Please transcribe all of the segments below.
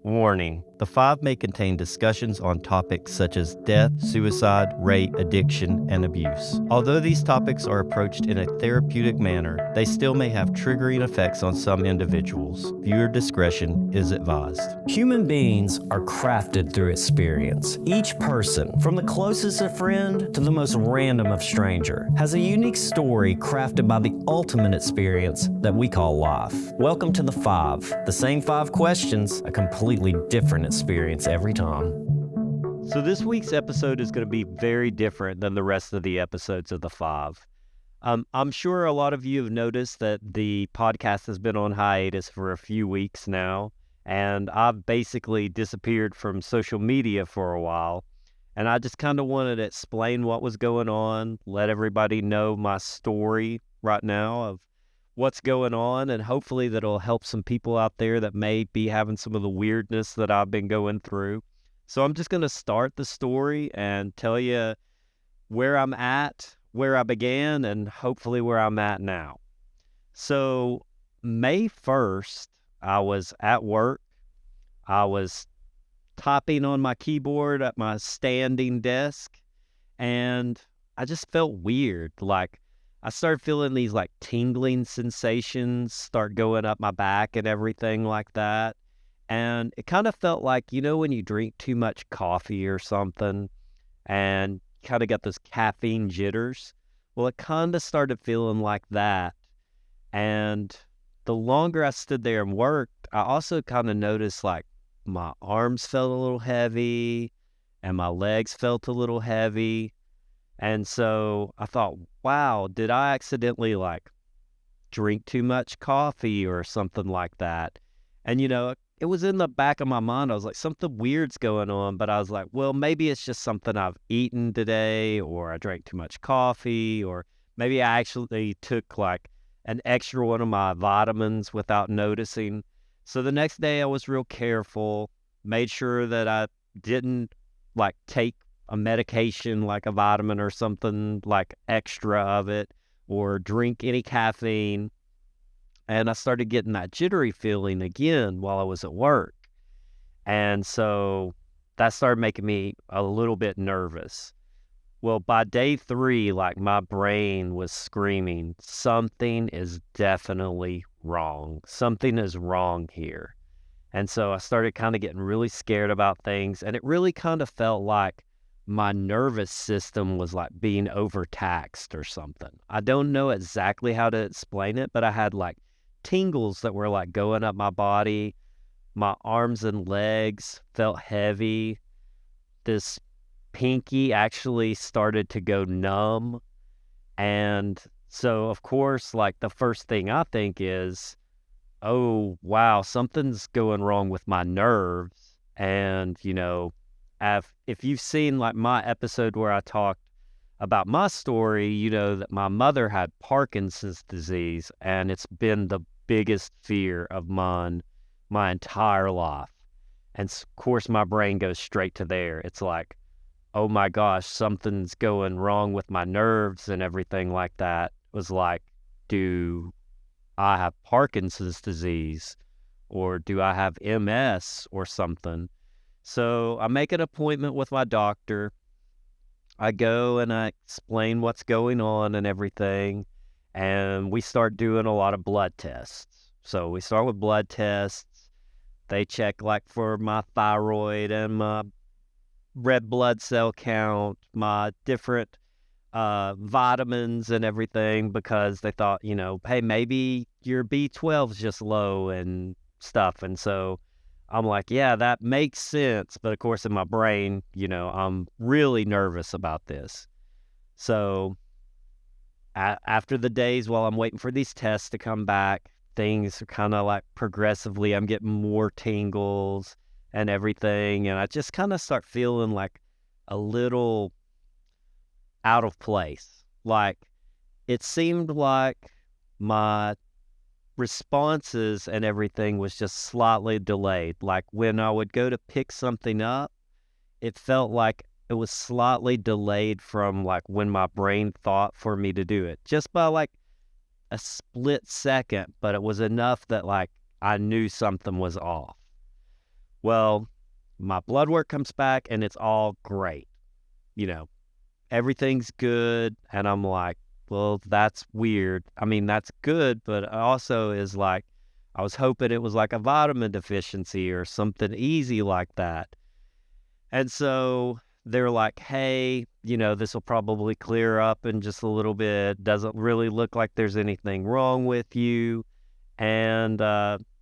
Warning: the five may contain discussions on topics such as death, suicide, rape, addiction, and abuse. Although these topics are approached in a therapeutic manner, they still may have triggering effects on some individuals. Viewer discretion is advised. Human beings are crafted through experience. Each person, from the closest of friend to the most random of stranger, has a unique story crafted by the ultimate experience that we call life. Welcome to the Five. The same five questions, a completely different experience every time. So this week's episode is going to be very different than the rest of the episodes of the Five. I'm sure a lot of you have noticed that the podcast has been on hiatus for a few weeks now, and I've basically disappeared from social media for a while. And I just kind of wanted to explain what was going on, let everybody know my story right now of what's going on, and hopefully that'll help some people out there that may be having some of the weirdness that I've been going through. So I'm just going to start the story and tell you where I'm at, where I began, and hopefully where I'm at now. So May 1st, I was at work. I was typing on my keyboard at my standing desk, and I just felt weird. Like, I started feeling these like tingling sensations start going up my back and everything like that. And it kind of felt like, when you drink too much coffee or something and kind of got those caffeine jitters. Well, it kind of started feeling like that. And the longer I stood there and worked, I also kind of noticed like my arms felt a little heavy and my legs felt a little heavy. And so I thought, wow, did I accidentally like drink too much coffee or something like that? And, it was in the back of my mind. I was like, something weird's going on. But I was like, well, maybe it's just something I've eaten today, or I drank too much coffee, or maybe I actually took like an extra one of my vitamins without noticing. So the next day I was real careful, made sure that I didn't like take a medication like a vitamin or something like extra of it, or drink any caffeine. And I started getting that jittery feeling again while I was at work. And so that started making me a little bit nervous. Well, by day 3, like my brain was screaming, something is definitely wrong. Something is wrong here. And so I started kind of getting really scared about things. And it really kind of felt like my nervous system was like being overtaxed or something. I don't know exactly how to explain it, but I had like tingles that were like going up my body. My arms and legs felt heavy. This pinky actually started to go numb. And so, of course, like the first thing I think is, oh, wow, something's going wrong with my nerves. And, if you've seen like my episode where I talked about my story, you know that my mother had Parkinson's disease, and it's been the biggest fear of mine my entire life. And of course, my brain goes straight to there. It's like, oh my gosh, something's going wrong with my nerves and everything like that. It was like, do I have Parkinson's disease, or do I have MS or something? So I make an appointment with my doctor. I go and I explain what's going on and everything, and we start doing a lot of blood tests. So we start with blood tests. They check like for my thyroid and my red blood cell count, my different vitamins and everything, because they thought, hey, maybe your B12 is just low and stuff. And so I'm like, yeah, that makes sense. But of course, in my brain, I'm really nervous about this. So after the days while I'm waiting for these tests to come back, things are kind of like progressively, I'm getting more tingles and everything. And I just kind of start feeling like a little out of place. Like, it seemed like my responses and everything was just slightly delayed. Like when I would go to pick something up, it felt like it was slightly delayed from like when my brain thought for me to do it, just by like a split second, but it was enough that like I knew something was off. Well, my blood work comes back and it's all great. You know, everything's good. And I'm like, well, that's weird. I mean, that's good, but it also is like, I was hoping it was like a vitamin deficiency or something easy like that. And so they're like, hey, this will probably clear up in just a little bit. Doesn't really look like there's anything wrong with you. And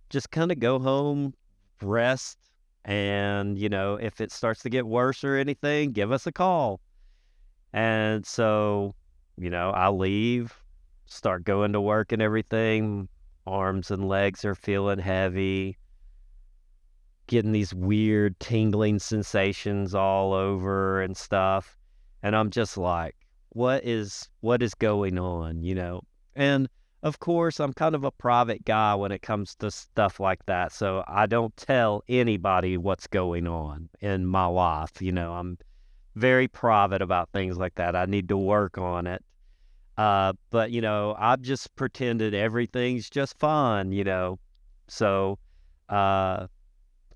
just kind of go home, rest. And, if it starts to get worse or anything, give us a call. And so, I leave, start going to work and everything. Arms and legs are feeling heavy, getting these weird tingling sensations all over and stuff. And I'm just like, what is going on? And of course, I'm kind of a private guy when it comes to stuff like that. So I don't tell anybody what's going on in my life. I'm very private about things like that. I need to work on it. But I've just pretended everything's just fine. So, uh,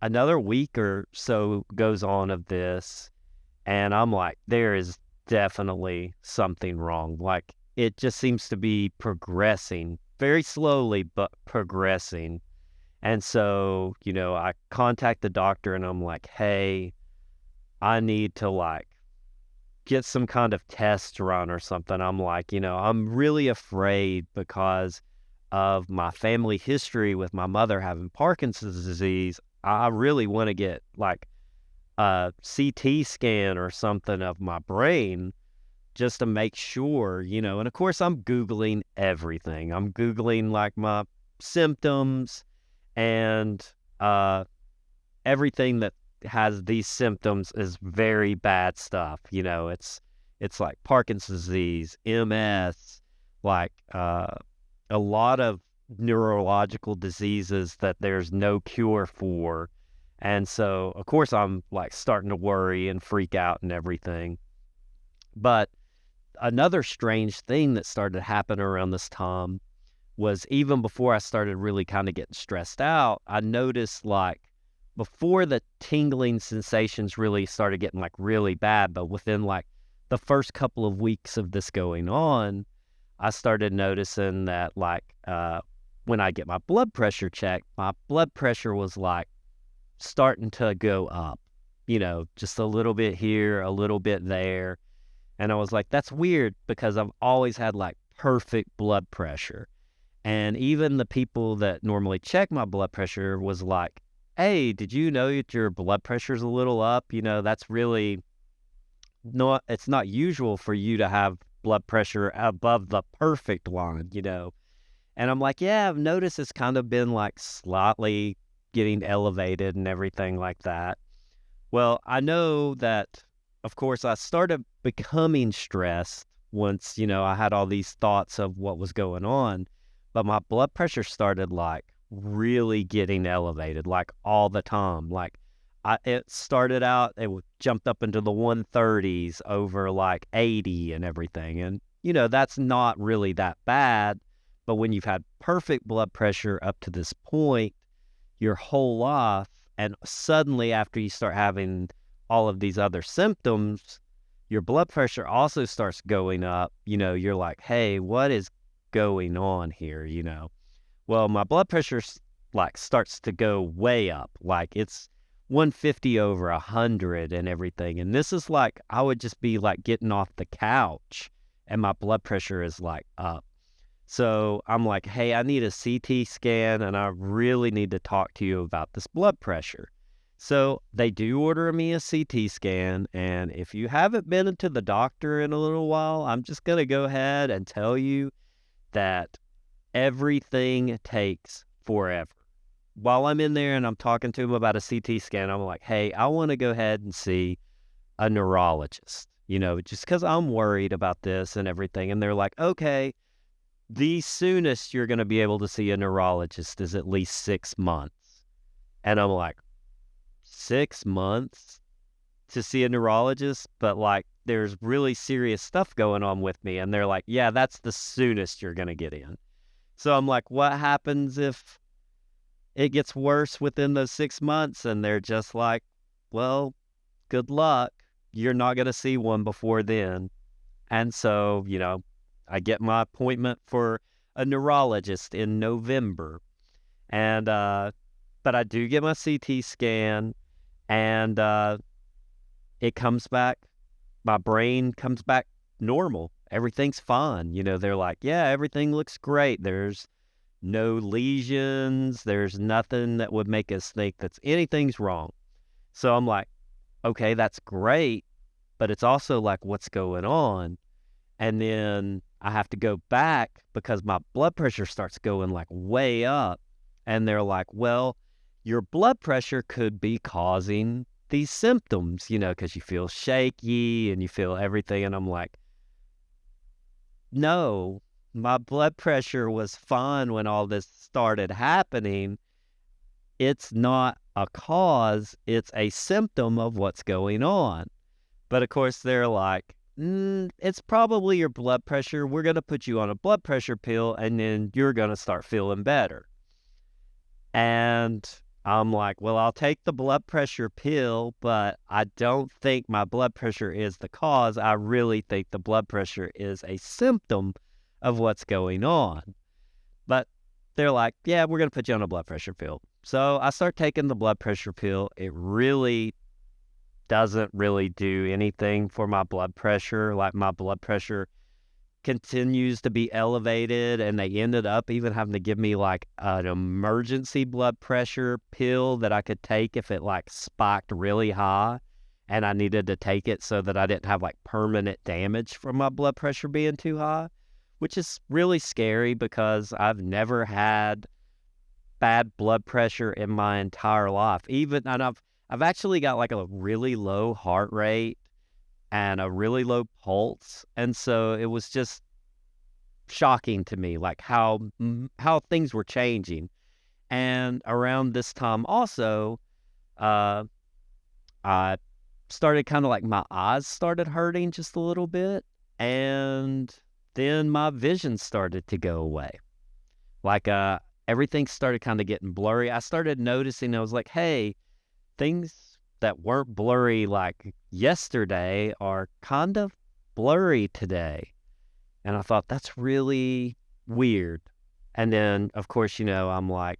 another week or so goes on of this, and I'm like, there is definitely something wrong. Like, it just seems to be progressing very slowly, but progressing. And so, I contact the doctor and I'm like, hey, I need to like get some kind of test run or something. I'm like, I'm really afraid because of my family history with my mother having Parkinson's disease. I really want to get like a CT scan or something of my brain just to make sure. And of course I'm Googling everything. I'm Googling like my symptoms and everything that has these symptoms is very bad stuff. It's like Parkinson's disease, MS, like a lot of neurological diseases that there's no cure for. And so, of course, I'm like starting to worry and freak out and everything. But another strange thing that started to happen around this time was even before I started really kind of getting stressed out, I noticed like before the tingling sensations really started getting like really bad, but within like the first couple of weeks of this going on, I started noticing that like when I get my blood pressure checked, my blood pressure was like starting to go up, just a little bit here, a little bit there. And I was like, that's weird because I've always had like perfect blood pressure. And even the people that normally check my blood pressure was like, hey, did you know that your blood pressure's a little up? That's really not, it's not usual for you to have blood pressure above the perfect line. And I'm like, yeah, I've noticed it's kind of been like slightly getting elevated and everything like that. Well, I know that, of course, I started becoming stressed once, I had all these thoughts of what was going on, but my blood pressure started like really getting elevated, like all the time. Like it started out, jumped up into the 130s over like 80 and everything. And, that's not really that bad. But when you've had perfect blood pressure up to this point, your whole life, and suddenly after you start having all of these other symptoms, your blood pressure also starts going up. You're like, hey, what is going on here? Well, my blood pressure like starts to go way up. Like it's 150 over 100 and everything. And this is like, I would just be like getting off the couch and my blood pressure is like up. So I'm like, hey, I need a CT scan and I really need to talk to you about this blood pressure. So they do order me a CT scan. And if you haven't been to the doctor in a little while, I'm just going to go ahead and tell you that everything takes forever. While I'm in there and I'm talking to him about a CT scan, I'm like, hey, I want to go ahead and see a neurologist, just because I'm worried about this and everything. And they're like, okay, the soonest you're going to be able to see a neurologist is at least 6 months. And I'm like, 6 months to see a neurologist? But like, there's really serious stuff going on with me. And they're like, yeah, that's the soonest you're going to get in. So I'm like, what happens if it gets worse within those 6 months, and they're just like, well, good luck. You're not going to see one before then. And so, I get my appointment for a neurologist in November. And, but I do get my CT scan, and it comes back, my brain comes back normal. Everything's fine. They're like, yeah, everything looks great. There's no lesions. There's nothing that would make us think that anything's wrong. So I'm like, okay, that's great. But it's also like, what's going on? And then I have to go back because my blood pressure starts going like way up. And they're like, well, your blood pressure could be causing these symptoms, because you feel shaky and you feel everything. And I'm like, no, my blood pressure was fine when all this started happening. It's not a cause, it's a symptom of what's going on. But of course, they're like, it's probably your blood pressure. We're going to put you on a blood pressure pill, and then you're going to start feeling better. And I'm like, well, I'll take the blood pressure pill, but I don't think my blood pressure is the cause. I really think the blood pressure is a symptom of what's going on. But they're like, yeah, we're going to put you on a blood pressure pill. So I start taking the blood pressure pill. It really doesn't really do anything for my blood pressure. Like, my blood pressure continues to be elevated, and they ended up even having to give me like an emergency blood pressure pill that I could take if it like spiked really high and I needed to take it so that I didn't have like permanent damage from my blood pressure being too high, which is really scary because I've never had bad blood pressure in my entire life. And I've actually got like a really low heart rate and a really low pulse. And so it was just shocking to me, like how things were changing. And around this time also, uh, I started kind of like my eyes started hurting just a little bit. And then my vision started to go away. Like, everything started kind of getting blurry. I started noticing, I was like, hey, things that weren't blurry like yesterday are kind of blurry today. And I thought, that's really weird. And then, of course, I'm like,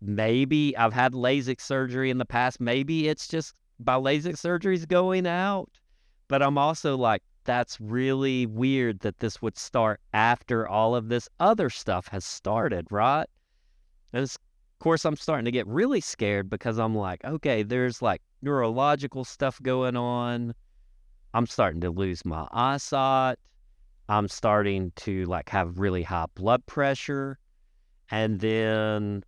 maybe I've had LASIK surgery in the past. Maybe it's just my LASIK surgery's going out. But I'm also like, that's really weird that this would start after all of this other stuff has started, right? And of course, I'm starting to get really scared because I'm like, okay, there's like neurological stuff going on. I'm starting to lose my eyesight. I'm starting to like have really high blood pressure. And then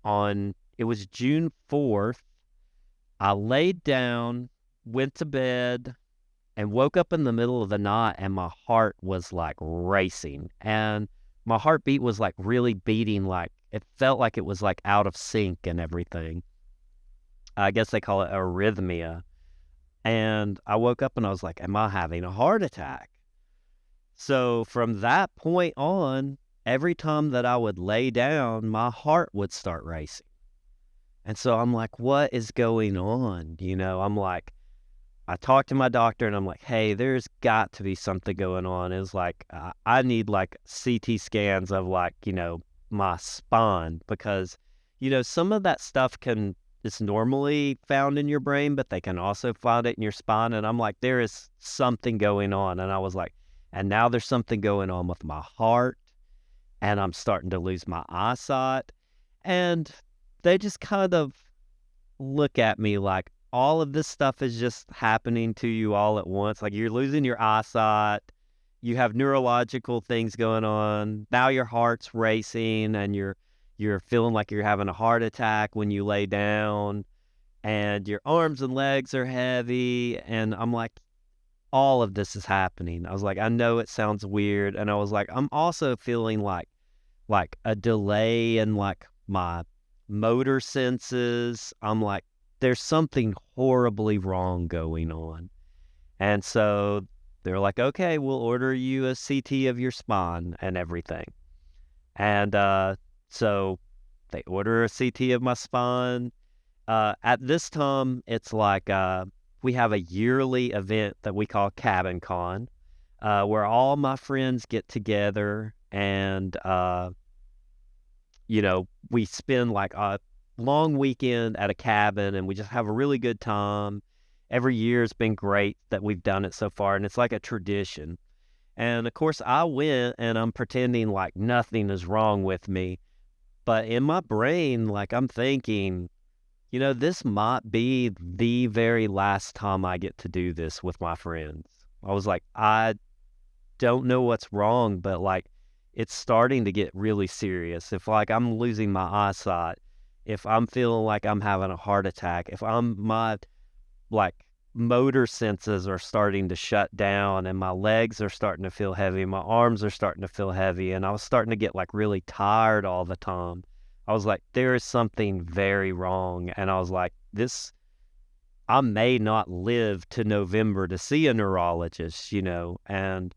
it was June 4th, I laid down, went to bed, and woke up in the middle of the night, and my heart was like racing. And my heartbeat was like really beating, like it felt like it was like out of sync and everything. I guess they call it arrhythmia. And I woke up and I was like, am I having a heart attack? So from that point on, every time that I would lay down, my heart would start racing. And so I'm like, what is going on? I'm like, I talked to my doctor and I'm like, hey, there's got to be something going on. It's like, I need like CT scans of like, my spine because, some of that stuff is normally found in your brain, but they can also find it in your spine. And I'm like, there is something going on. And I was like, and now there's something going on with my heart, and I'm starting to lose my eyesight. And they just kind of look at me like, all of this stuff is just happening to you all at once. Like, you're losing your eyesight, you have neurological things going on, now your heart's racing, and you're feeling like you're having a heart attack when you lay down, and your arms and legs are heavy. And I'm like, all of this is happening. I was like, I know it sounds weird. And I was like, I'm also feeling like a delay in like my motor senses. I'm like, there's something horribly wrong going on. And so they're like, okay, we'll order you a CT of your spine and everything. And so They order a CT of my spine. At this time, it's like we have a yearly event that we call Cabin Con, where all my friends get together and we spend like a long weekend at a cabin and we just have a really good time. Every year it's been great that we've done it so far, and it's like a tradition. And of course, I went and I'm pretending like nothing is wrong with me. But in my brain, like I'm thinking, this might be the very last time I get to do this with my friends. I was like, I don't know what's wrong, but like it's starting to get really serious. If like I'm losing my eyesight, if I'm feeling like I'm having a heart attack, if my like motor senses are starting to shut down and my legs are starting to feel heavy, my arms are starting to feel heavy, and I was starting to get like really tired all the time. I was like, there is something very wrong. And I was like, I may not live to November to see a neurologist, and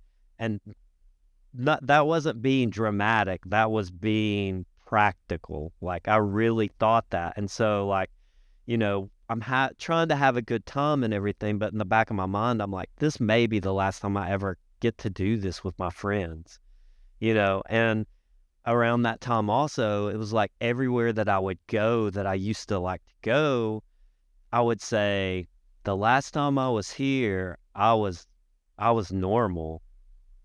not, that wasn't being dramatic. That was being practical. Like I really thought that. And so like, I'm trying to have a good time and everything, but in the back of my mind, I'm like, this may be the last time I ever get to do this with my friends, and around that time also, it was like everywhere that I would go that I used to like to go, I would say the last time I was here, I was normal.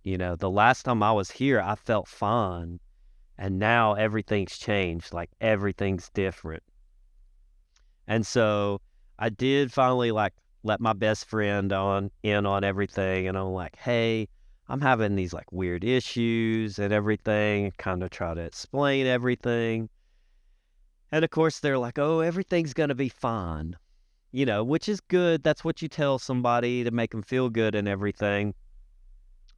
The last time I was here, I felt fine. And now everything's changed. Like everything's different. And so I did finally like let my best friend in on everything. And I'm like, hey, I'm having these like weird issues and everything, kind of try to explain everything. And of course they're like, oh, everything's going to be fine, which is good. That's what you tell somebody to make them feel good and everything.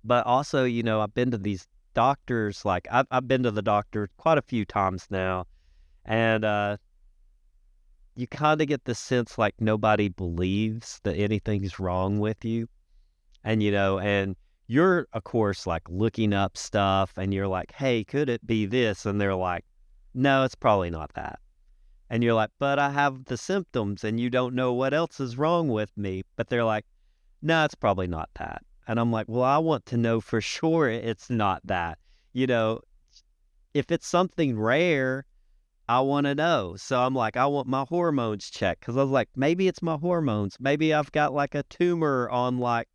But also, I've been to these doctors, like I've been to the doctor quite a few times now. And you kind of get the sense like nobody believes that anything's wrong with you. And you're, of course, like looking up stuff and you're like, hey, could it be this? And they're like, no, it's probably not that. And you're like, but I have the symptoms and you don't know what else is wrong with me. But they're like, no, it's probably not that. And I'm like, well, I want to know for sure it's not that. You know, if it's something rare, I want to know. So I'm like, I want my hormones checked because I was like, maybe it's my hormones. Maybe I've got like a tumor on like,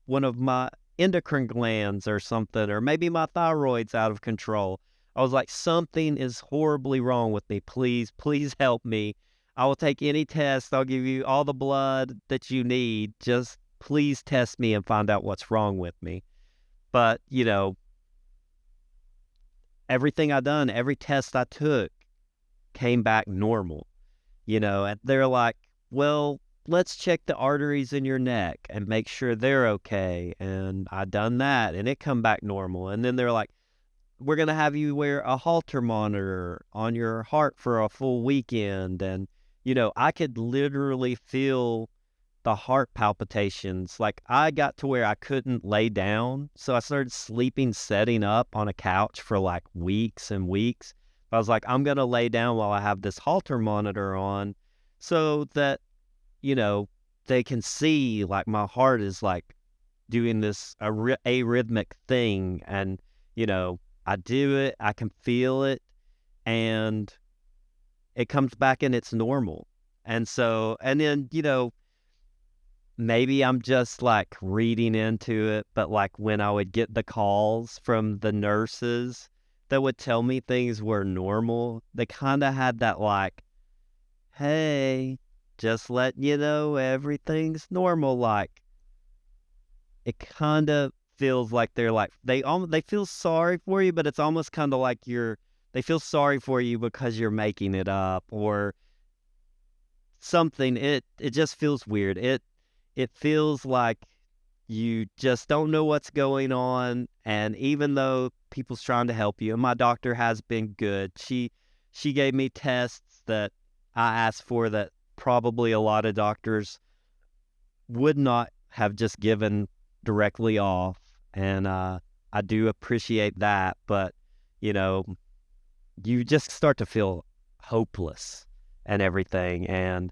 one of my endocrine glands or something, or maybe my thyroid's out of control. I was like, something is horribly wrong with me. Please, please help me. I will take any test. I'll give you all the blood that you need. Just please test me and find out what's wrong with me. But, everything I done, every test I took came back normal, and they're like, well, let's check the arteries in your neck and make sure they're okay. And I done that and it come back normal. And then they're like, we're going to have you wear a Holter monitor on your heart for a full weekend. And, I could literally feel the heart palpitations. Like I got to where I couldn't lay down. So I started sleeping, setting up on a couch for like weeks and weeks. I was like, I'm going to lay down while I have this Holter monitor on so that, they can see like my heart is like doing this arrhythmic thing. And, I do it, I can feel it, and it comes back and it's normal. And so, and then, maybe I'm just like reading into it, but like when I would get the calls from the nurses that would tell me things were normal, they kind of had that like, hey, just letting you know everything's normal. Like it kind of feels like they're like they feel sorry for you, but it's almost kind of like they feel sorry for you because you're making it up or something. It just feels weird. It feels like you just don't know what's going on. And even though people's trying to help you, and my doctor has been good, she gave me tests that I asked for that probably a lot of doctors would not have just given directly off. And I do appreciate that. But, you know, you just start to feel hopeless and everything. And,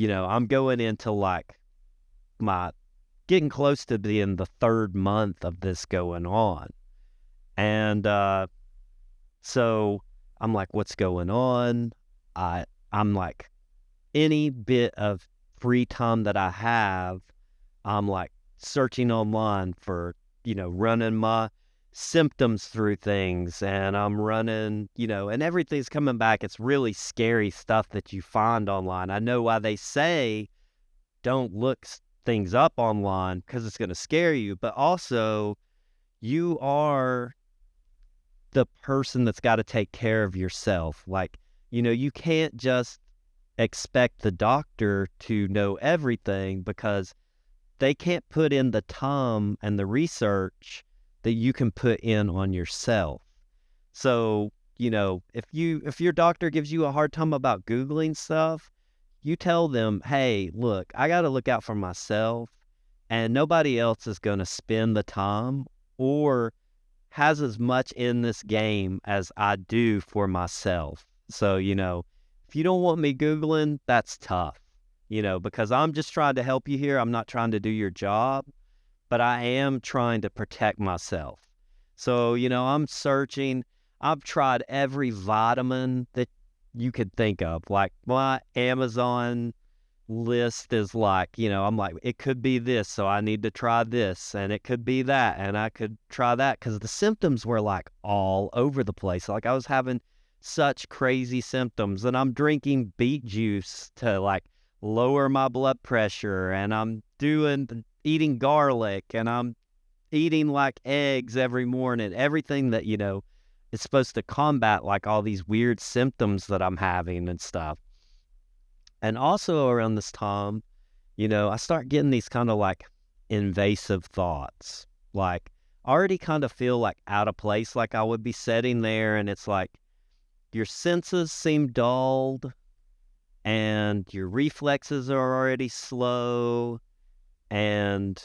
I'm going into like my getting close to being the third month of this going on. And so I'm like, what's going on? I'm like, any bit of free time that I have, I'm like searching online for, running my symptoms through things, and I'm running, and everything's coming back. It's really scary stuff that you find online. I know why they say don't look things up online because it's going to scare you, but also you are the person that's got to take care of yourself. Like, you can't just expect the doctor to know everything because they can't put in the time and the research that you can put in on yourself. So, if your doctor gives you a hard time about Googling stuff, you tell them, hey, look, I got to look out for myself, and nobody else is going to spend the time or has as much in this game as I do for myself. So, if you don't want me Googling, that's tough, because I'm just trying to help you here. I'm not trying to do your job, but I am trying to protect myself. So, I'm searching. I've tried every vitamin that you could think of. Like my Amazon list is like, I'm like, it could be this, so I need to try this, and it could be that, and I could try that, because the symptoms were like all over the place. Like I was having such crazy symptoms, and I'm drinking beet juice to like lower my blood pressure, and I'm eating garlic, and I'm eating like eggs every morning, everything that, is supposed to combat like all these weird symptoms that I'm having and stuff. And also around this time, I start getting these kind of like invasive thoughts. Like I already kind of feel like out of place, like I would be sitting there and it's like your senses seem dulled and your reflexes are already slow. And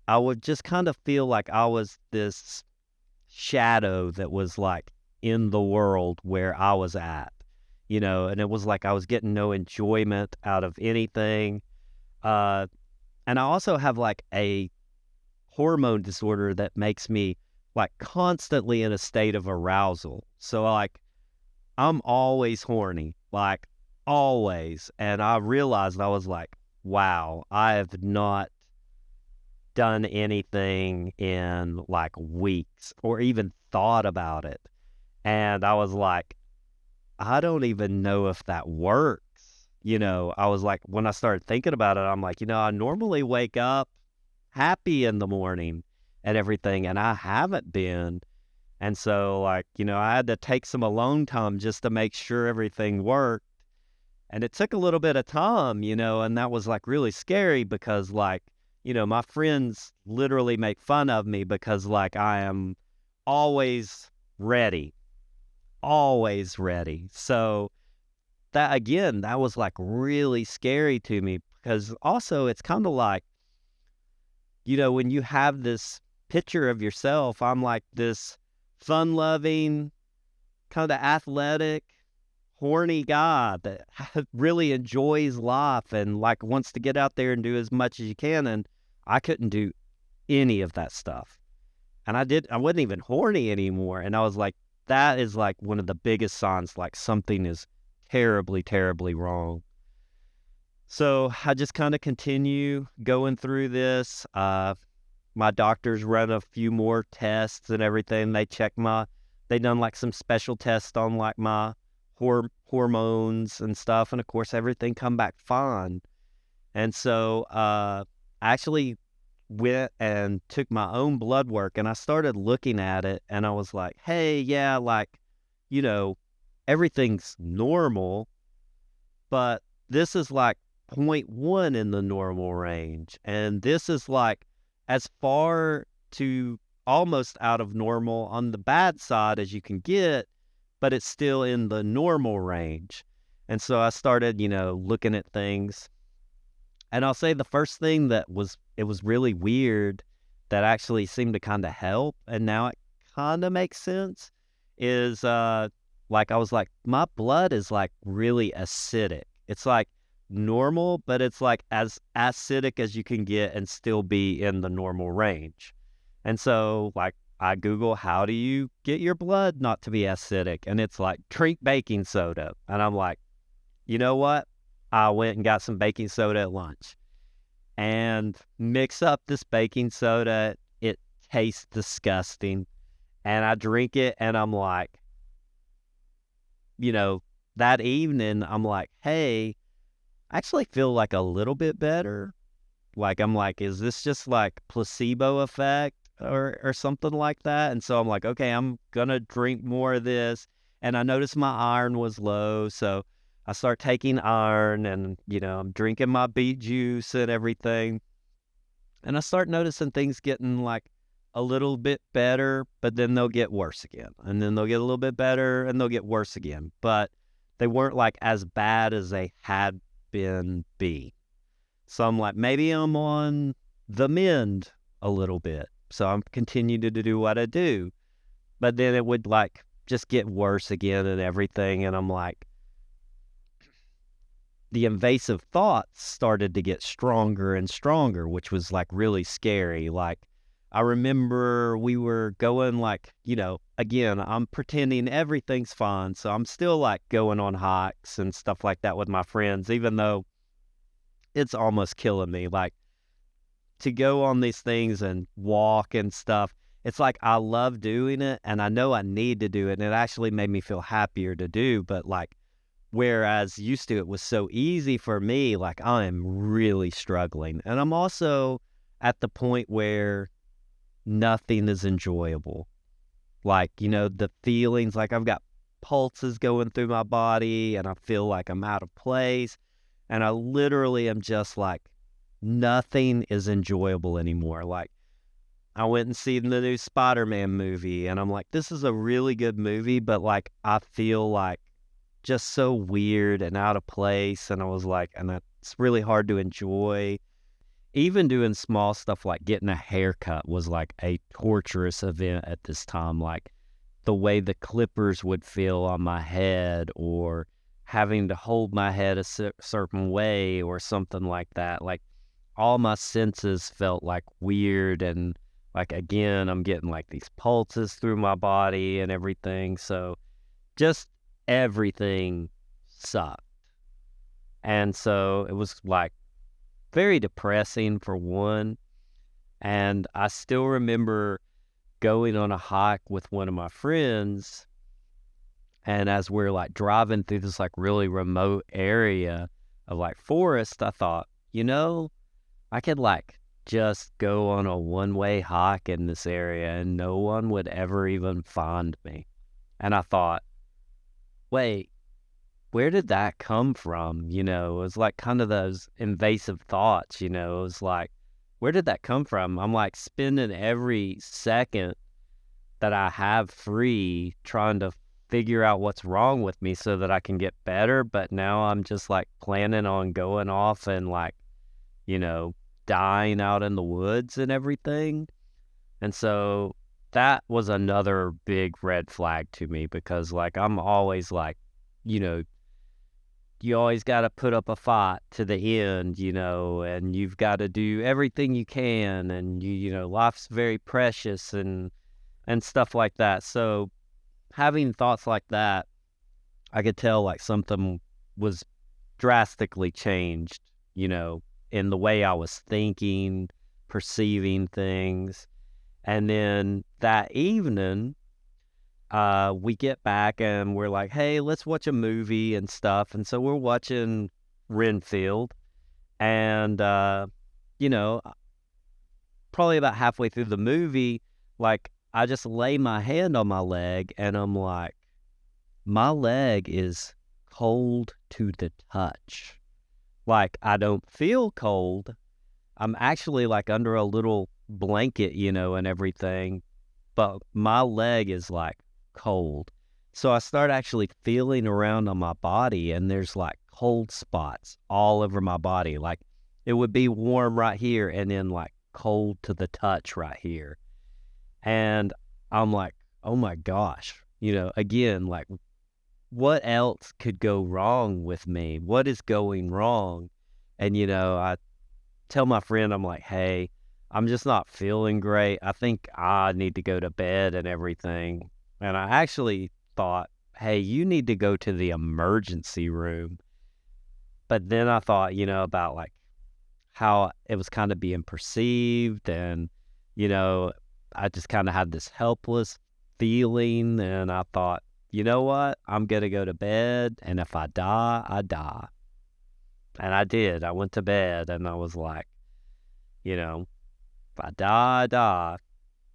I would just kind of feel like I was this shadow that was like in the world where I was at, and it was like I was getting no enjoyment out of anything. Uh, and I also have like a hormone disorder that makes me like constantly in a state of arousal. So like I'm always horny, like always. And I realized I was like, wow, I have not done anything in like weeks or even thought about it. And I was like, I don't even know if that works. I was like, when I started thinking about it, I'm like, I normally wake up happy in the morning and everything, and I haven't been. And so, like, I had to take some alone time just to make sure everything worked. And it took a little bit of time, and that was like really scary because, like, my friends literally make fun of me because, like, I am always ready, always ready. So, that again, that was like really scary to me because also it's kind of like, when you have this picture of yourself, I'm like this fun loving, kind of athletic, horny guy that really enjoys life and like wants to get out there and do as much as you can. And I couldn't do any of that stuff. And I wasn't even horny anymore. And I was like, that is like one of the biggest signs, like something is terribly, terribly wrong. So I just kind of continue going through this. My doctors run a few more tests and everything. They done like some special tests on like my hormones and stuff. And of course, everything come back fine. And so I actually went and took my own blood work and I started looking at it and I was like, hey, yeah, like, you know, everything's normal, but this is like point 0.1 in the normal range. And this is like as far to almost out of normal on the bad side as you can get, but it's still in the normal range. And so I started, looking at things. And I'll say the first thing it was really weird that actually seemed to kind of help, and now it kind of makes sense, is like, I was like, my blood is like really acidic. It's like normal, but it's like as acidic as you can get and still be in the normal range. And so, like, I Google, how do you get your blood not to be acidic? And it's like, drink baking soda. And I'm like, you know what? I went and got some baking soda at lunch and mix up this baking soda. It tastes disgusting. And I drink it and I'm like, you know, that evening, I'm like, hey, I actually feel like a little bit better. Like, I'm like, is this just like placebo effect or something like that? And so I'm like, okay, I'm gonna drink more of this. And I noticed my iron was low, so I start taking iron and, I'm drinking my beet juice and everything. And I start noticing things getting like a little bit better, but then they'll get worse again. And then they'll get a little bit better and they'll get worse again. But they weren't like as bad as they had been. So I'm like, maybe I'm on the mend a little bit. So I'm continuing to do what I do. But then it would like just get worse again and everything. And I'm like, the invasive thoughts started to get stronger and stronger, which was like really scary. Like, I remember we were going like, again, I'm pretending everything's fine. So I'm still like going on hikes and stuff like that with my friends, even though it's almost killing me. Like, to go on these things and walk and stuff, it's like I love doing it and I know I need to do it. And it actually made me feel happier to do. But like, whereas used to it was so easy for me, like I am really struggling. And I'm also at the point where nothing is enjoyable. Like, the feelings, like I've got pulses going through my body and I feel like I'm out of place. And I literally am just like, nothing is enjoyable anymore. Like, I went and seen the new Spider-Man movie and I'm like, this is a really good movie, but like, I feel like just so weird and out of place. And I was like, and that's really hard to enjoy. Even doing small stuff like getting a haircut was like a torturous event at this time. Like, the way the clippers would feel on my head, or having to hold my head a certain way or something like that. Like, all my senses felt like weird. And like, again, I'm getting like these pulses through my body and everything. So just everything sucked. And so it was like very depressing for one. And I still remember going on a hike with one of my friends. And as we're like driving through this like really remote area of like forest, I thought, I could like just go on a one-way hike in this area and no one would ever even find me. And I thought, wait, where did that come from? It was like kind of those invasive thoughts, it was like, where did that come from? I'm like spending every second that I have free trying to figure out what's wrong with me so that I can get better. But now I'm just like planning on going off and like, dying out in the woods and everything. And so that was another big red flag to me, because like, I'm always like, you know, you always got to put up a fight to the end, and you've got to do everything you can. And life's very precious and stuff like that. So having thoughts like that, I could tell like something was drastically changed, in the way I was thinking, perceiving things. And then that evening, we get back and we're like, hey, let's watch a movie and stuff. And so we're watching Renfield. And, probably about halfway through the movie, like, I just lay my hand on my leg and I'm like, my leg is cold to the touch. Like, I don't feel cold. I'm actually like under a little blanket, and everything, but my leg is like cold. So I start actually feeling around on my body and there's like cold spots all over my body. Like, it would be warm right here and then like cold to the touch right here. And I'm like, oh my gosh, again, like, what else could go wrong with me? What is going wrong? And, I tell my friend, I'm like, hey, I'm just not feeling great. I think I need to go to bed and everything. And I actually thought, hey, you need to go to the emergency room. But then I thought, about like how it was kind of being perceived. And, you know, I just kind of had this helpless feeling. And I thought, you know what? I'm going to go to bed. And if I die, I die. And I did. I went to bed and I was like, if I die, I die.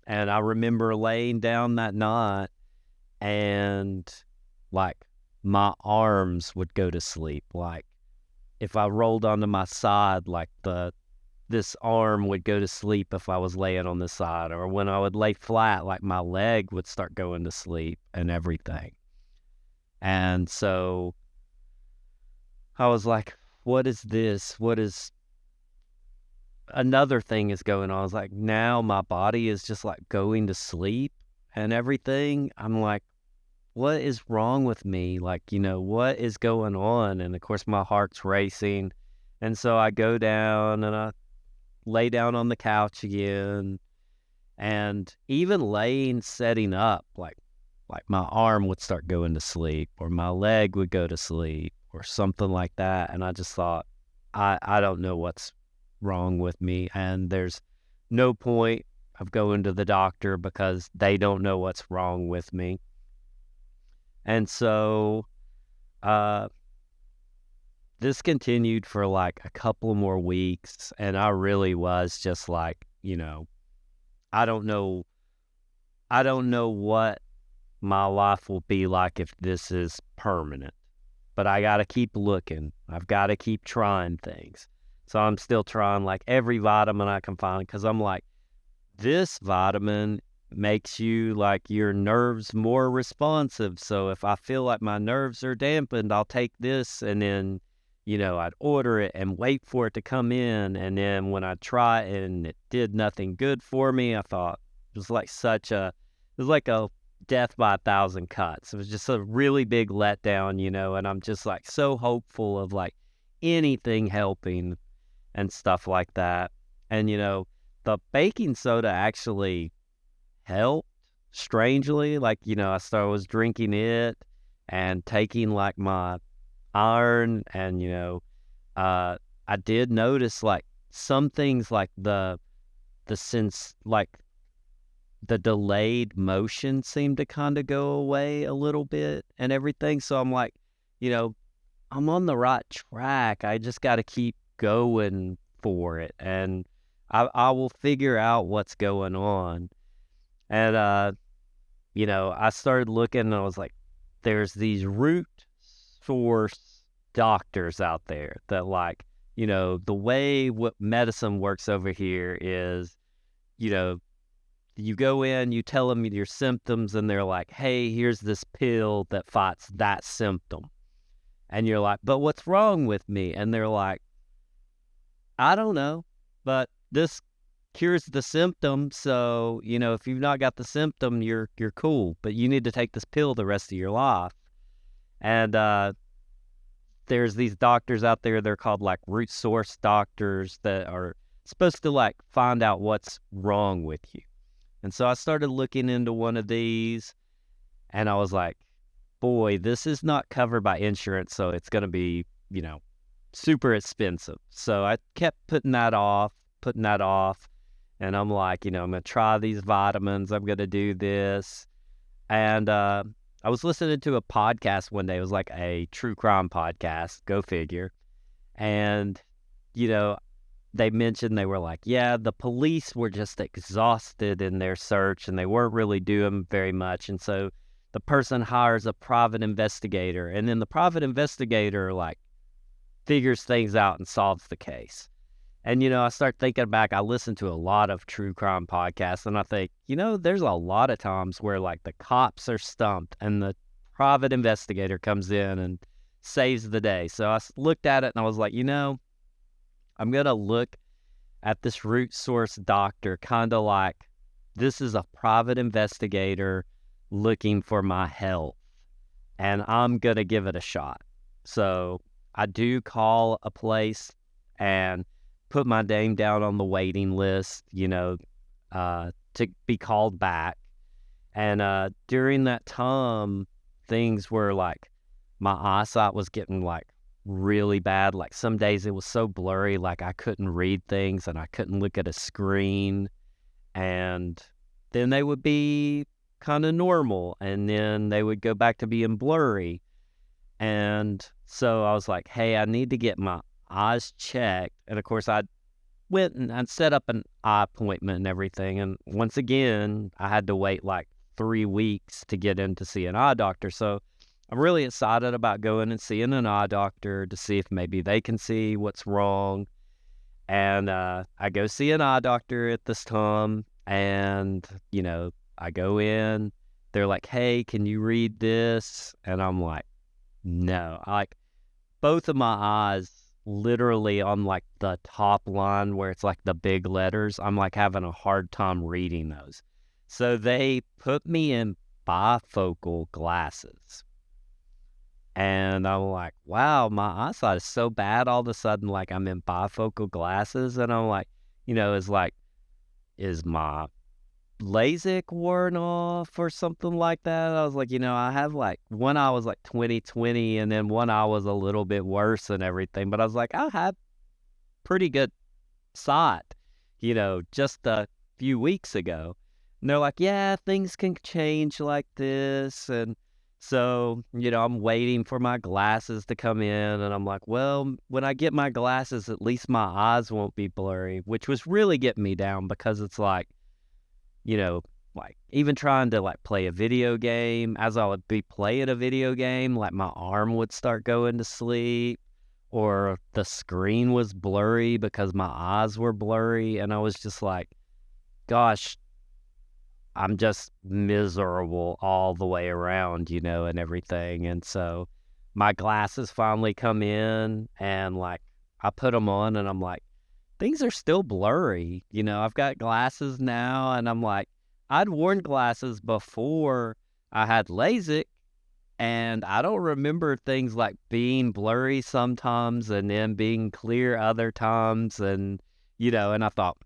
And I remember laying down that night and like my arms would go to sleep. Like if I rolled onto my side, like this arm would go to sleep if I was laying on the side, or when I would lay flat, like my leg would start going to sleep and everything. And so I was like, what is this? What is another thing is going on? I was like, now my body is just like going to sleep and everything. I'm like, what is wrong with me? Like, what is going on? And of course, my heart's racing. And so I go down and I lay down on the couch again. And even setting up, like my arm would start going to sleep, or my leg would go to sleep, or something like that. And I just thought, I don't know what's wrong with me. And there's no point of going to the doctor because they don't know what's wrong with me. And so uh, this continued for like a couple more weeks. And I really was just like, I don't know. I don't know what my life will be like if this is permanent, but I got to keep looking. I've got to keep trying things. So I'm still trying like every vitamin I can find, because I'm like, this vitamin makes you like your nerves more responsive. So if I feel like my nerves are dampened, I'll take this. And then, I'd order it and wait for it to come in. And then when I try it and it did nothing good for me, I thought it was like it was like a death by 1,000 cuts. It was just a really big letdown, and I'm just like so hopeful of like anything helping and stuff like that. And, the baking soda actually helped strangely. Like, I was drinking it and taking like my iron, and, I did notice like some things like the sense, like the delayed motion seemed to kind of go away a little bit and everything. So I'm like, you know, I'm on the right track. I just got to keep going for it, and I will figure out what's going on. And I started looking, and I was like, there's these root source doctors out there that like, the way what medicine works over here is, you know, you go in, you tell them your symptoms, and they're like, hey, here's this pill that fights that symptom. And you're like, but what's wrong with me? And they're like, I don't know, but this cures the symptom. So, if you've not got the symptom, you're cool, but you need to take this pill the rest of your life. And there's these doctors out there, they're called like root source doctors, that are supposed to like find out what's wrong with you. And so I started looking into one of these, and I was like, boy, this is not covered by insurance, so it's going to be, super expensive. So I kept putting that off. And I'm like, I'm going to try these vitamins. I'm going to do this. And I was listening to a podcast one day. It was like a true crime podcast, go figure. And, they mentioned, they were like, yeah, the police were just exhausted in their search and they weren't really doing very much. And so the person hires a private investigator, and then the private investigator like figures things out and solves the case. And, I start thinking back, I listen to a lot of true crime podcasts, and I think, there's a lot of times where like the cops are stumped and the private investigator comes in and saves the day. So I looked at it and I was like, I'm going to look at this root source doctor kind of like this is a private investigator looking for my health. and I'm going to give it a shot. So I do call a place and put my name down on the waiting list, to be called back. And during that time, things were like my eyesight was getting like really bad. Like some days it was so blurry, like I couldn't read things and I couldn't look at a screen. And then they would be kind of normal, and then they would go back to being blurry. And so I was like, hey, I need to get my eyes checked. And of course, I went and I'd set up an eye appointment and everything. And once again, I had to wait like 3 weeks to get in to see an eye doctor. So I'm really excited about going and seeing an eye doctor to see if maybe they can see what's wrong. And I go see an eye doctor at this time, and I go in. They're like, "Hey, can you read this?" And I'm like, "No." Like both of my eyes, literally on like the top line where it's like the big letters, I'm like having a hard time reading those. So they put me in bifocal glasses. And I'm like, wow, my eyesight is so bad all of a sudden, like I'm in bifocal glasses. And I'm like, it's like, is my LASIK worn off or something like that? I was like, I have like one eye was like 20/20, and then one eye was a little bit worse and everything. But I was like, I had pretty good sight, just a few weeks ago. And they're like, yeah, things can change like this. And so, I'm waiting for my glasses to come in. And I'm like, well, when I get my glasses, at least my eyes won't be blurry, which was really getting me down because it's like, like even trying to like play a video game, as I would be playing a video game, like my arm would start going to sleep, or the screen was blurry because my eyes were blurry. And I was just like, gosh, I'm just miserable all the way around, and everything. And so my glasses finally come in, and like I put them on, and I'm like, things are still blurry. I've got glasses now, and I'm like, I'd worn glasses before I had LASIK, and I don't remember things like being blurry sometimes and then being clear other times. And I thought,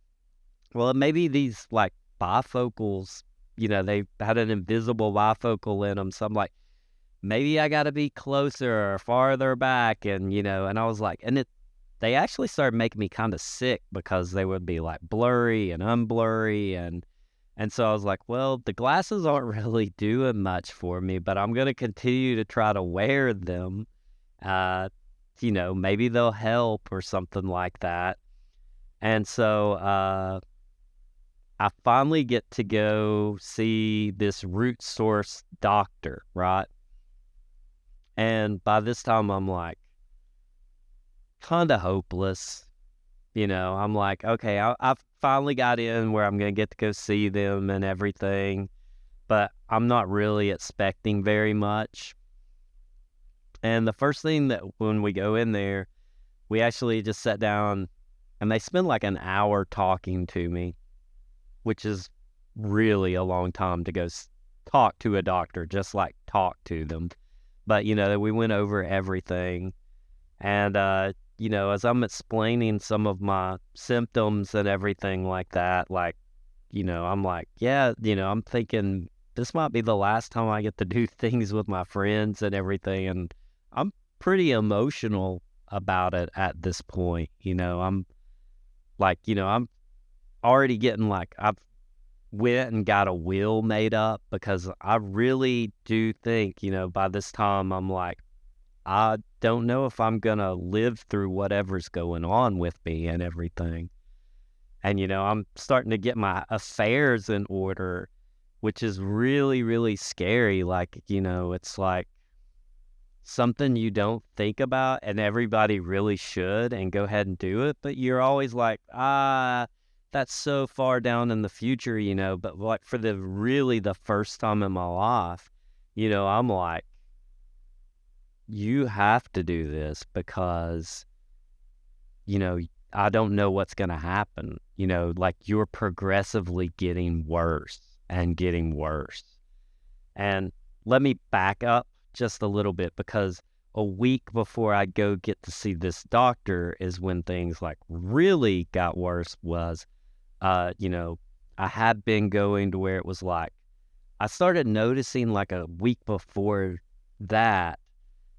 well, maybe these like bifocals, they had an invisible bifocal in them. So I'm like, maybe I got to be closer or farther back. And I was like, they actually started making me kind of sick because they would be like blurry and unblurry. And so I was like, well, the glasses aren't really doing much for me, but I'm going to continue to try to wear them. Maybe they'll help or something like that. And so, I finally get to go see this root source doctor, right? And by this time, I'm like kind of hopeless. I'm like, okay, I've finally got in where I'm going to get to go see them and everything, but I'm not really expecting very much. And the first thing that when we go in there, we actually just sat down and they spend like an hour talking to me, which is really a long time to go talk to a doctor, just like talk to them. But, we went over everything. And, as I'm explaining some of my symptoms and everything like that, like, I'm like, yeah, I'm thinking this might be the last time I get to do things with my friends and everything. And I'm pretty emotional about it at this point. I'm like, I'm already getting like, I've went and got a will made up because I really do think, by this time I'm like, I don't know if I'm going to live through whatever's going on with me and everything. And, I'm starting to get my affairs in order, which is really, really scary. Like, it's like something you don't think about, and everybody really should and go ahead and do it. But you're always like, that's so far down in the future, but like for the first time in my life, I'm like, you have to do this because, I don't know what's going to happen, like you're progressively getting worse and getting worse. And let me back up just a little bit, because a week before I go get to see this doctor is when things like really got worse. Was, you know, I had been going to where it was like, I started noticing like a week before that,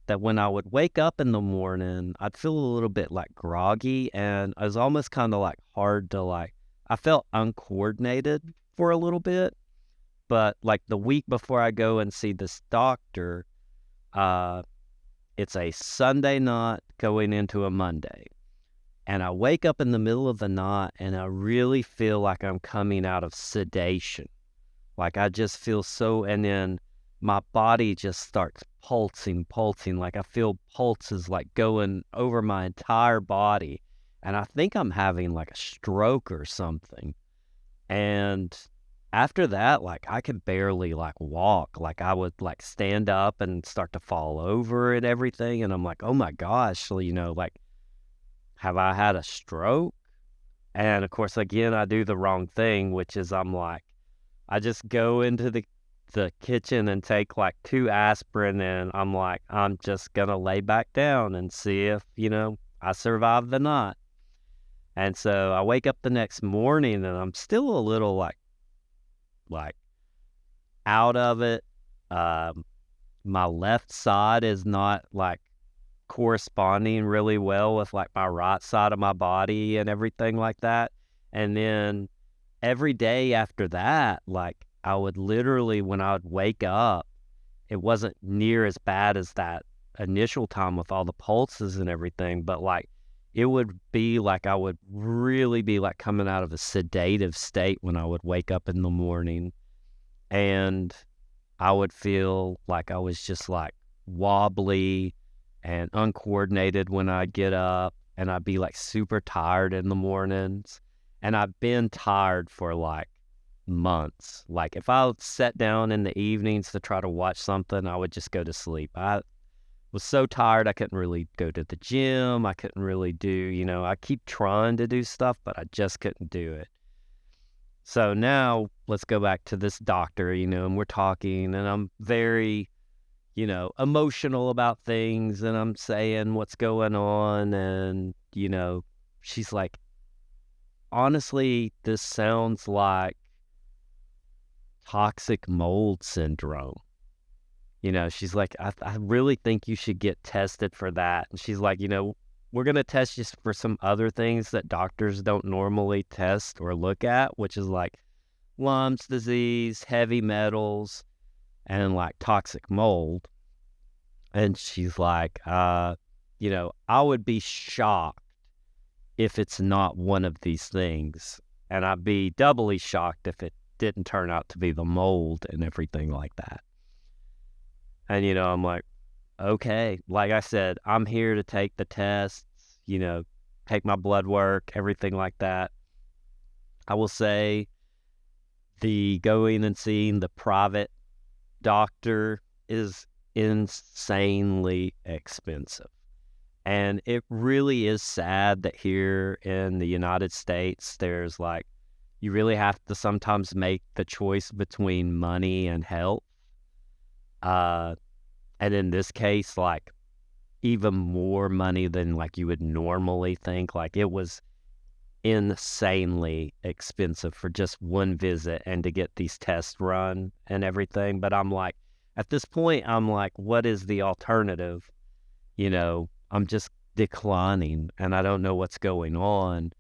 that when I would wake up in the morning, I'd feel a little bit like groggy, and I was almost kind of like hard to like, I felt uncoordinated for a little bit. But like the week before I go and see this doctor, uh, it's a Sunday night going into a Monday. And I wake up in the middle of the night and I really feel like I'm coming out of sedation. Like I just feel so, and then my body just starts pulsing. Like I feel pulses like going over my entire body. And I think I'm having like a stroke or something. And after that, like I could barely like walk. Like I would like stand up and start to fall over and everything. And I'm like, oh my gosh, like, have I had a stroke? And of course, again, I do the wrong thing, which is I'm like, I just go into the kitchen and take like 2 aspirin, and I'm like, I'm just gonna lay back down and see if, I survive the night. And so I wake up the next morning and I'm still a little like out of it. My left side is not like corresponding really well with like my right side of my body and everything like that. And then every day after that, like I would literally, when I would wake up, it wasn't near as bad as that initial time with all the pulses and everything, but like it would be like I would really be like coming out of a sedative state when I would wake up in the morning. And I would feel like I was just like wobbly and uncoordinated when I'd get up, and I'd be like super tired in the mornings. And I've been tired for like months. Like if I sat down in the evenings to try to watch something, I would just go to sleep. I was so tired I couldn't really go to the gym. I couldn't really do, I keep trying to do stuff, but I just couldn't do it. So now let's go back to this doctor, and we're talking, and I'm very, emotional about things, and I'm saying what's going on. And, she's like, honestly, this sounds like toxic mold syndrome. She's like, I really think you should get tested for that. And she's like, we're going to test you for some other things that doctors don't normally test or look at, which is like Lyme's disease, heavy metals, and like toxic mold. And she's like, I would be shocked if it's not one of these things. And I'd be doubly shocked if it didn't turn out to be the mold and everything like that. And, I'm like, okay, like I said, I'm here to take the tests, take my blood work, everything like that. I will say the going and seeing the private doctor is insanely expensive. And it really is sad that here in the United States, there's like, you really have to sometimes make the choice between money and health. And in this case, like even more money than like you would normally think. Like it was insanely expensive for just one visit and to get these tests run and everything. But I'm like, at this point, I'm like, what is the alternative? I'm just declining and I don't know what's going on.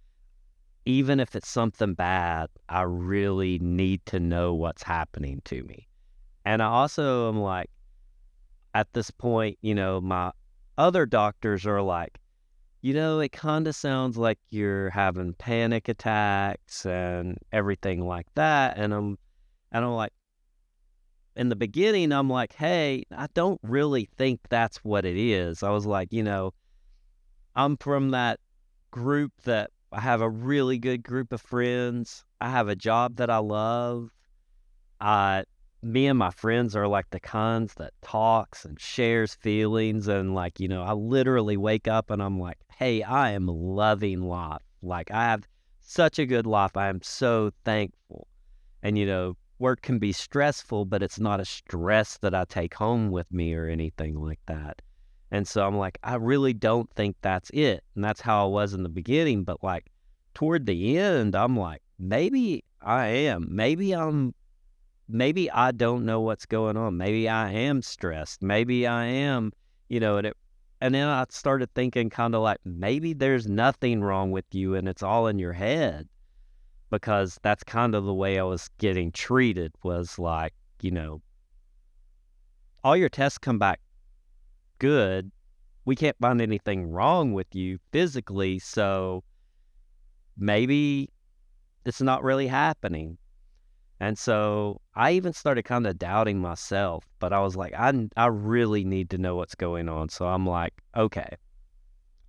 Even if it's something bad, I really need to know what's happening to me. And I also am like, at this point, my other doctors are like, it kind of sounds like you're having panic attacks and everything like that. And I'm like, in the beginning, I'm like, hey, I don't really think that's what it is. I was like, I'm from that group that I have a really good group of friends. I have a job that I love. Me and my friends are like the kinds that talks and shares feelings. And like, I literally wake up and I'm like, hey, I am loving life. Like I have such a good life. I am so thankful. And, work can be stressful, but it's not a stress that I take home with me or anything like that. And so I'm like, I really don't think that's it. And that's how I was in the beginning. But like toward the end, I'm like, maybe I am. Maybe I don't know what's going on. Maybe I am stressed. Maybe I am, and then I started thinking kind of like, maybe there's nothing wrong with you and it's all in your head, because that's kind of the way I was getting treated, was like, all your tests come back good. We can't find anything wrong with you physically. So maybe it's not really happening. And so I even started kind of doubting myself, but I was like, I really need to know what's going on. So I'm like, okay,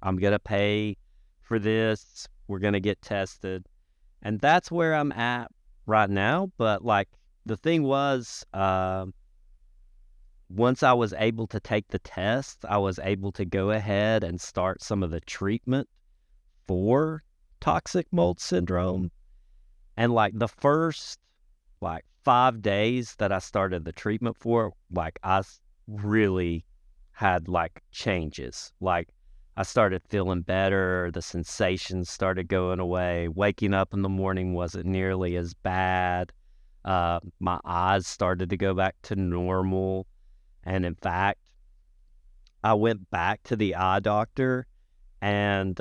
I'm going to pay for this. We're going to get tested. And that's where I'm at right now. But like the thing was, once I was able to take the test, I was able to go ahead and start some of the treatment for toxic mold syndrome. And like the first 5 days that I started the treatment for, like really had like changes. Like I started feeling better. The sensations started going away. Waking up in the morning wasn't nearly as bad. My eyes started to go back to normal. And in fact, I went back to the eye doctor, and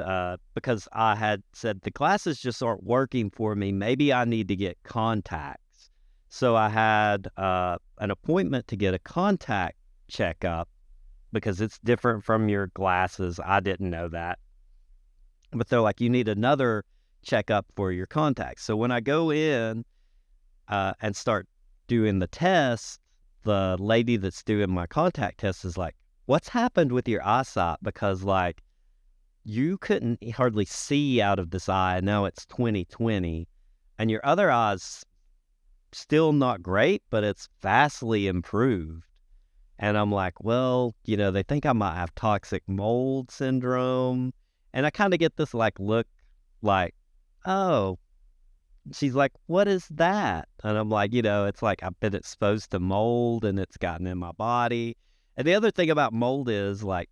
because I had said the glasses just aren't working for me, maybe I need to get contacts. So I had an appointment to get a contact checkup because it's different from your glasses. I didn't know that. But they're like, you need another checkup for your contacts. So when I go in and start doing the test, the lady that's doing my contact test is like, what's happened with your eyesight? Because like you couldn't hardly see out of this eye. Now it's 20/20, and your other eye's still not great, but it's vastly improved. And I'm like, well, they think I might have toxic mold syndrome. And I kind of get this like look like, oh, she's like, what is that? And I'm like, it's like I've been exposed to mold and it's gotten in my body. And the other thing about mold is like,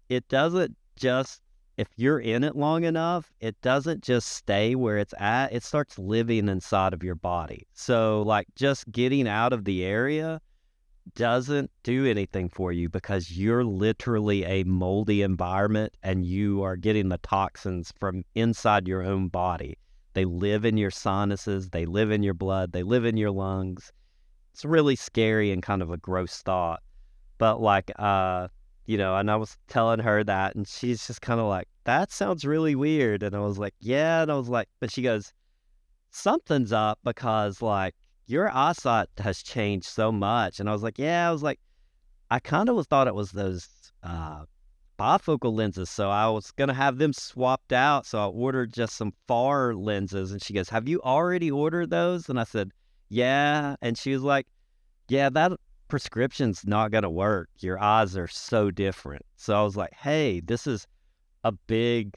it doesn't just, if you're in it long enough, it doesn't just stay where it's at. It starts living inside of your body. So like just getting out of the area doesn't do anything for you, because you're literally a moldy environment and you are getting the toxins from inside your own body. They live in your sinuses, they live in your blood, they live in your lungs. It's really scary and kind of a gross thought. But like, and I was telling her that, and she's just kind of like, that sounds really weird. And I was like, yeah. And I was like, but she goes, something's up, because like your eyesight has changed so much. And I was like, yeah. I was like, I kind of thought it was those bifocal lenses. So I was going to have them swapped out. So I ordered just some far lenses. And she goes, have you already ordered those? And I said, yeah. And she was like, yeah, that prescription's not going to work. Your eyes are so different. So I was like, hey, this is a big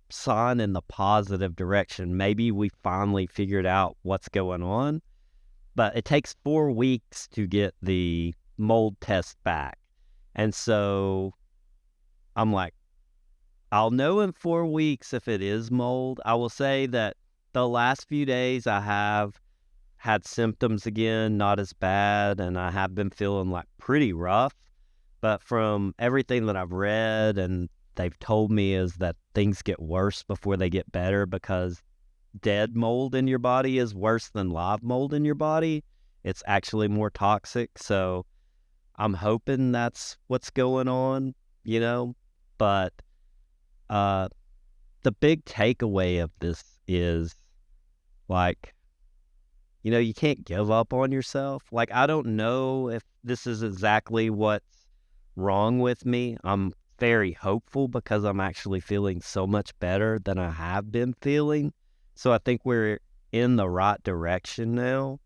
sign in the positive direction. Maybe we finally figured out what's going on. But it takes 4 weeks to get the mold test back. And so I'm like, I'll know in 4 weeks if it is mold. I will say that the last few days I have had symptoms again, not as bad, and I have been feeling like pretty rough. But from everything that I've read and they've told me is that things get worse before they get better, because dead mold in your body is worse than live mold in your body. It's actually more toxic. So I'm hoping that's what's going on, But the big takeaway of this is like, you can't give up on yourself. Like, I don't know if this is exactly what's wrong with me. I'm very hopeful because I'm actually feeling so much better than I have been feeling. So I think we're in the right direction now.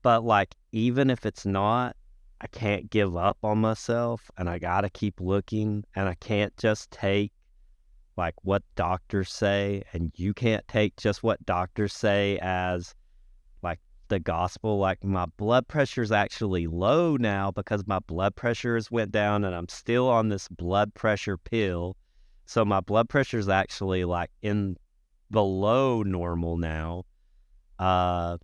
But like, even if it's not, I can't give up on myself, and I got to keep looking, and I can't just take like what doctors say, and you can't take just what doctors say as like the gospel. Like, my blood pressure is actually low now because my blood pressures went down, and I'm still on this blood pressure pill. So my blood pressure is actually like in below normal now. Uh,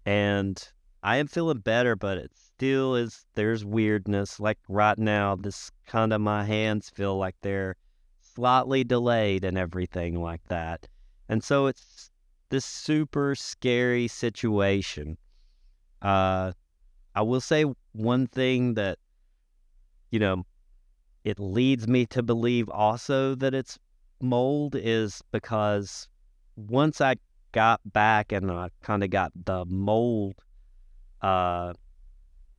and I am feeling better, but it still is, there's weirdness. Like right now, this kind of, my hands feel like they're slightly delayed and everything like that. And so it's this super scary situation. I will say one thing that, you know, it leads me to believe also that it's mold is because once I got back and I kind of got the mold uh,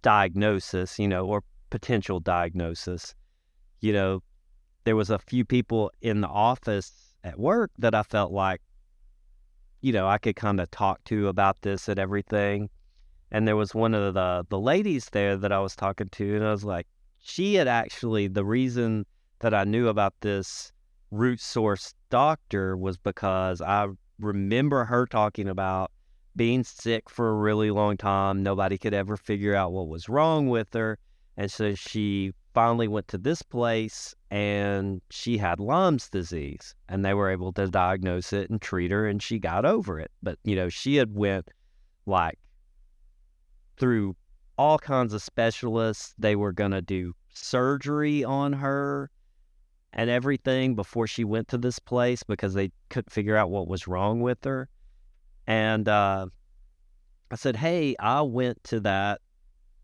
diagnosis, or potential diagnosis, you know, there was a few people in the office at work that I felt like, I could kind of talk to about this and everything. And there was one of the ladies there that I was talking to, and I was like, she had actually, the reason that I knew about this root source doctor was because I remember her talking about being sick for a really long time. Nobody could ever figure out what was wrong with her. And so she finally went to this place, and she had Lyme's disease, and they were able to diagnose it and treat her, and she got over it. But, she had went like through all kinds of specialists. They were going to do surgery on her and everything before she went to this place because they couldn't figure out what was wrong with her. And I said, hey, I went to that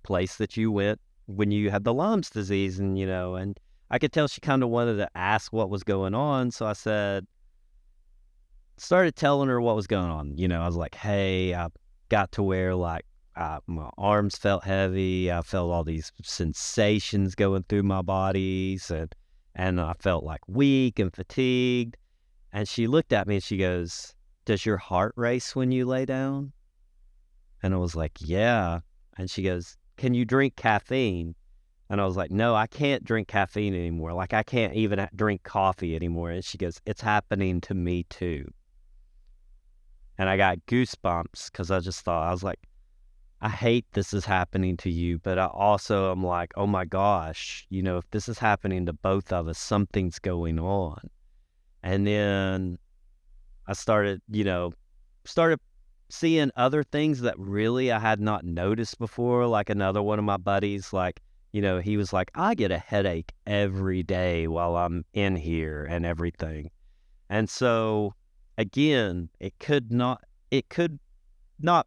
place that you went when you had the Lyme's disease. And, and I could tell she kind of wanted to ask what was going on. So I started telling her what was going on. I was like, hey, I got to where like, my arms felt heavy. I felt all these sensations going through my bodies, and I felt like weak and fatigued. And she looked at me and she goes, does your heart race when you lay down? And I was like, yeah. And she goes, can you drink caffeine? And I was like, no, I can't drink caffeine anymore. Like, I can't even drink coffee anymore. And she goes, it's happening to me too. And I got goosebumps because I just thought, I was like, I hate this is happening to you, but I also am like, oh my gosh, if this is happening to both of us, something's going on. And then I started seeing other things that really I had not noticed before. Like another one of my buddies, like, he was like, I get a headache every day while I'm in here and everything. And so again, it could not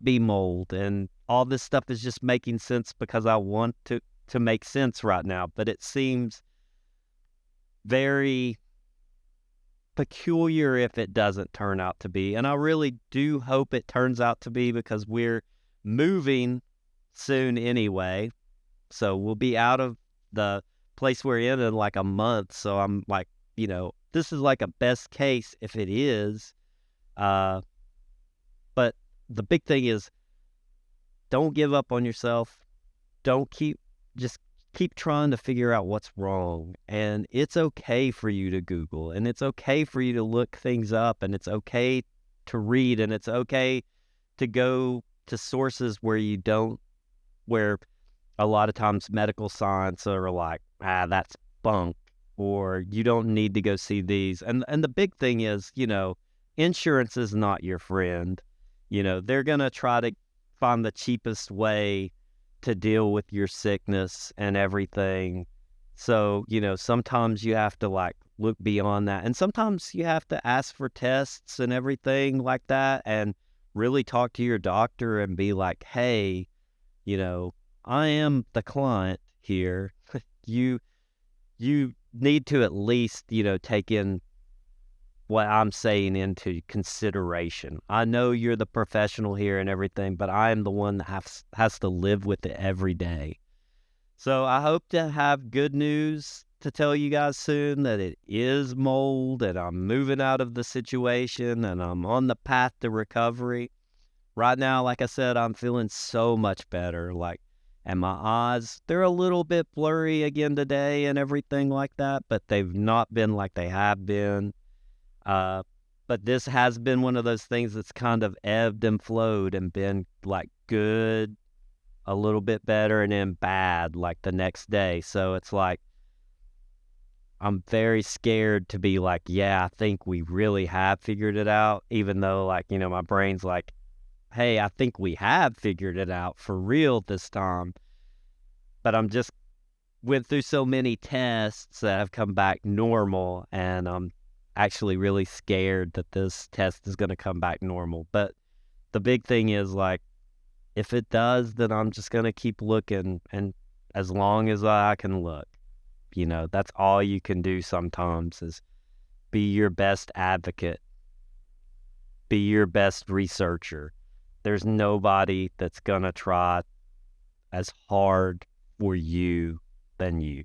be mold, and all this stuff is just making sense because I want to make sense right now, but it seems very peculiar if it doesn't turn out to be. And I really do hope it turns out to be because we're moving soon anyway. So we'll be out of the place we're in like a month. So I'm like, this is like a best case if it is. But the big thing is, don't give up on yourself. Just keep trying to figure out what's wrong. And it's okay for you to Google, and it's okay for you to look things up, and it's okay to read, and it's okay to go to sources where a lot of times medical science are like, that's bunk, or you don't need to go see these. And the big thing is, insurance is not your friend. They're going to try to find the cheapest way to deal with your sickness and everything. So, sometimes you have to like look beyond that. And sometimes you have to ask for tests and everything like that and really talk to your doctor and be like, hey, I am the client here. You need to at least, take in what I'm saying into consideration. I know you're the professional here and everything, but I am the one that has to live with it every day. So I hope to have good news to tell you guys soon, that it is mold and I'm moving out of the situation and I'm on the path to recovery. Right now, like I said, I'm feeling so much better. And my eyes, they're a little bit blurry again today and everything like that, but they've not been like they have been. But this has been one of those things that's kind of ebbed and flowed and been like good, a little bit better, and then bad like the next day. So it's like I'm very scared to be like, yeah, I think we really have figured it out, even though like, my brain's like, hey, I think we have figured it out for real this time. But I'm just went through so many tests that have come back normal, and I'm actually really scared that this test is going to come back normal. But the big thing is like, if it does, then I'm just going to keep looking, and as long as I can look, that's all you can do sometimes is be your best advocate, be your best researcher. There's nobody that's going to try as hard for you than you.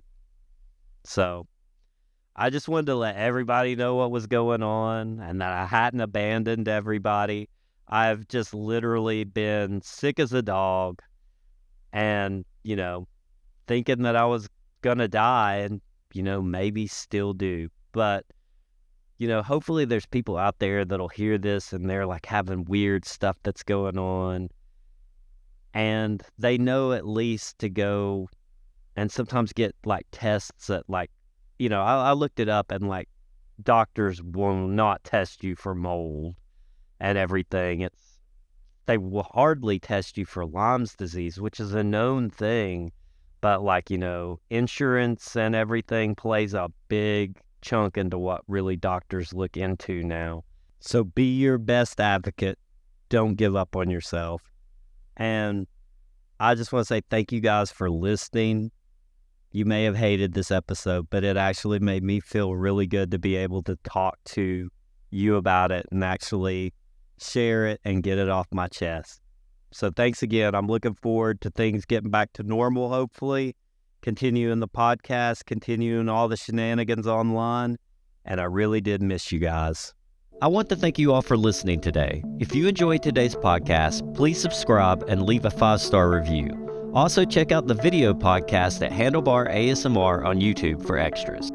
So I just wanted to let everybody know what was going on and that I hadn't abandoned everybody. I've just literally been sick as a dog and, thinking that I was going to die and, maybe still do. But, hopefully there's people out there that'll hear this and they're like having weird stuff that's going on. And they know at least to go and sometimes get like tests that like, I looked it up and like doctors will not test you for mold and everything. They will hardly test you for Lyme's disease, which is a known thing. But like, insurance and everything plays a big chunk into what really doctors look into now. So be your best advocate. Don't give up on yourself. And I just want to say thank you guys for listening. You may have hated this episode, but it actually made me feel really good to be able to talk to you about it and actually share it and get it off my chest. So thanks again. I'm looking forward to things getting back to normal, hopefully. Continuing the podcast, continuing all the shenanigans online. And I really did miss you guys. I want to thank you all for listening today. If you enjoyed today's podcast, please subscribe and leave a 5-star review. Also, check out the video podcast at Handlebar ASMR on YouTube for extras.